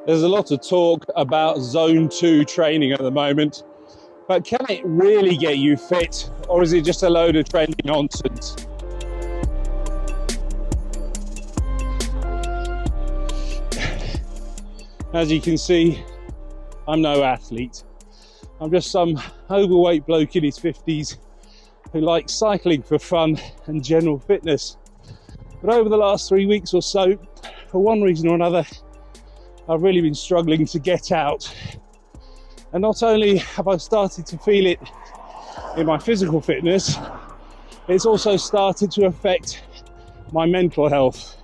There's a lot of talk about zone 2 training at the moment, but can it really get you fit, or is it just a load of trendy nonsense? As you can see, I'm no athlete. I'm just some overweight bloke in his 50s who likes cycling for fun and general fitness. But over the last 3 weeks or so, for one reason or another, I've really been struggling to get out. And not only have I started to feel it in my physical fitness, it's also started to affect my mental health.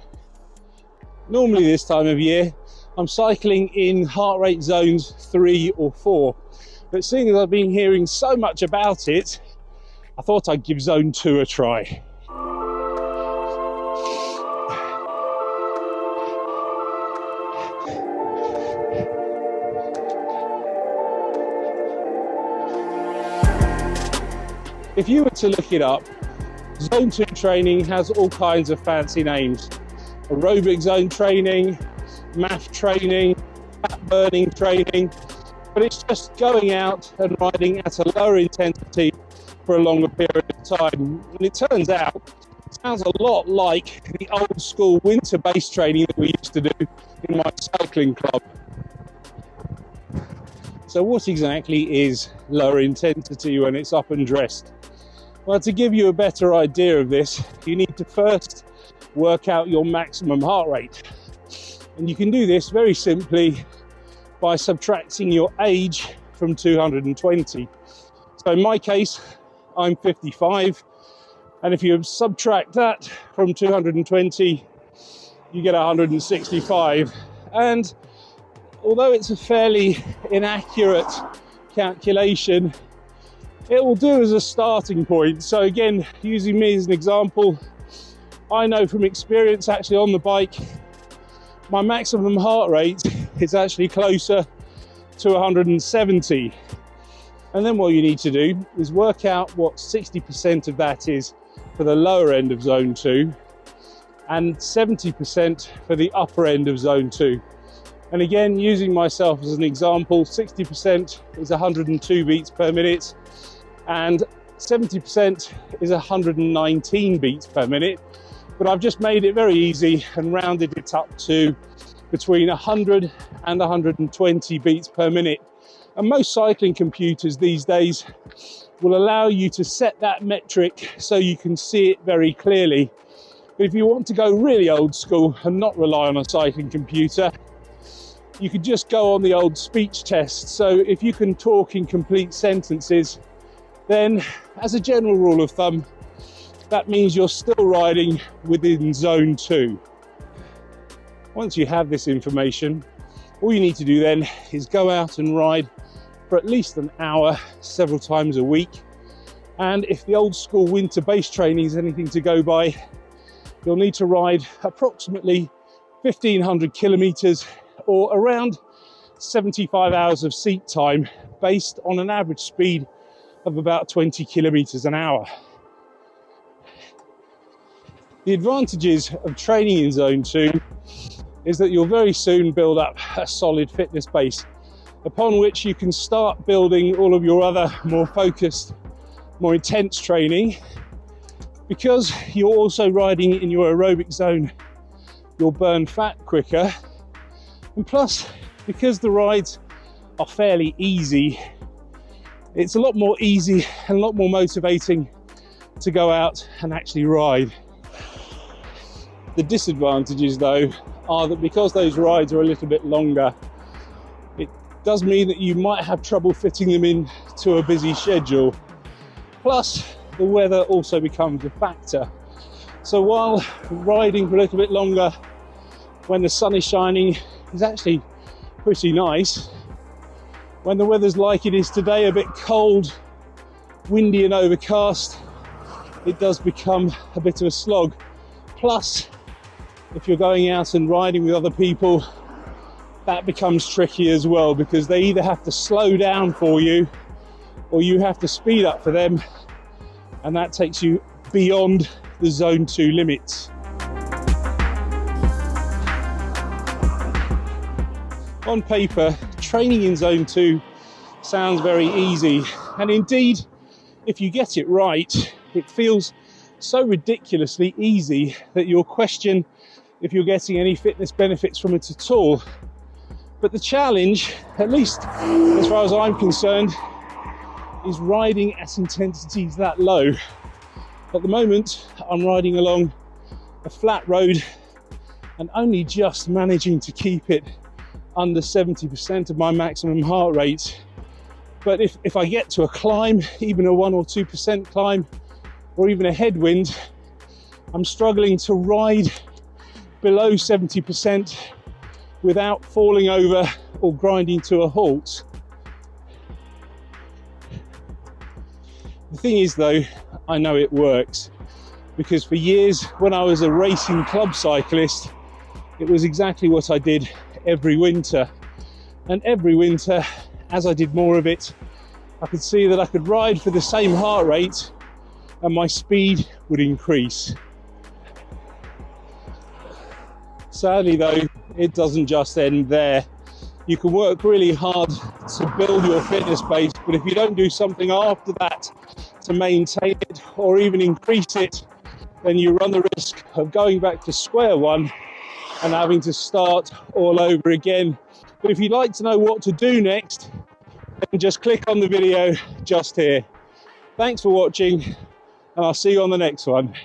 Normally this time of year, I'm cycling in heart rate zones 3 or 4. But seeing as I've been hearing so much about it, I thought I'd give zone 2 a try. If you were to look it up, zone 2 training has all kinds of fancy names. Aerobic zone training, math training, fat burning training, but it's just going out and riding at a lower intensity for a longer period of time. And it turns out, it sounds a lot like the old school winter-based training that we used to do in my cycling club. So what exactly is lower intensity when it's up and dressed? Well, to give you a better idea of this, you need to first work out your maximum heart rate. And you can do this very simply by subtracting your age from 220. So in my case, I'm 55. And if you subtract that from 220, you get 165. And although it's a fairly inaccurate calculation, it will do as a starting point. So again, using me as an example, I know from experience actually on the bike, my maximum heart rate is actually closer to 170. And then what you need to do is work out what 60% of that is for the lower end of zone 2 and 70% for the upper end of zone 2. And again, using myself as an example, 60% is 102 beats per minute and 70% is 119 beats per minute. But I've just made it very easy and rounded it up to between 100 and 120 beats per minute. And most cycling computers these days will allow you to set that metric so you can see it very clearly. But if you want to go really old school and not rely on a cycling computer, you could just go on the old speech test. So if you can talk in complete sentences, then as a general rule of thumb, that means you're still riding within zone 2. Once you have this information, all you need to do then is go out and ride for at least an hour several times a week. And if the old school winter-based training is anything to go by, you'll need to ride approximately 1,500 kilometers or around 75 hours of seat time based on an average speed of about 20 kilometers an hour. The advantages of training in zone 2 is that you'll very soon build up a solid fitness base upon which you can start building all of your other more focused, more intense training. Because you're also riding in your aerobic zone, you'll burn fat quicker. And plus, because the rides are fairly easy, it's a lot more easy and a lot more motivating to go out and actually ride. The disadvantages though are that because those rides are a little bit longer, it does mean that you might have trouble fitting them into a busy schedule. Plus, the weather also becomes a factor. So while riding for a little bit longer when the sun is shining is actually pretty nice, when the weather's like it is today, a bit cold, windy and overcast, it does become a bit of a slog. Plus, if you're going out and riding with other people, that becomes tricky as well, because they either have to slow down for you or you have to speed up for them, and that takes you beyond the zone 2 limits. On paper, training in zone 2 sounds very easy, and indeed, if you get it right, it feels so ridiculously easy that you'll question if you're getting any fitness benefits from it at all. But the challenge, at least as far as I'm concerned, is riding at intensities that low. At the moment, I'm riding along a flat road and only just managing to keep it under 70% of my maximum heart rate. But if I get to a climb, even a 1 or 2% climb, or even a headwind, I'm struggling to ride below 70% without falling over or grinding to a halt. The thing is though, I know it works, because for years when I was a racing club cyclist, it was exactly what I did every winter. And every winter, as I did more of it, I could see that I could ride for the same heart rate and my speed would increase. Sadly though, it doesn't just end there. You can work really hard to build your fitness base, but if you don't do something after that to maintain it or even increase it, then you run the risk of going back to square one and having to start all over again. But if you'd like to know what to do next, then just click on the video just here. Thanks for watching, and I'll see you on the next one.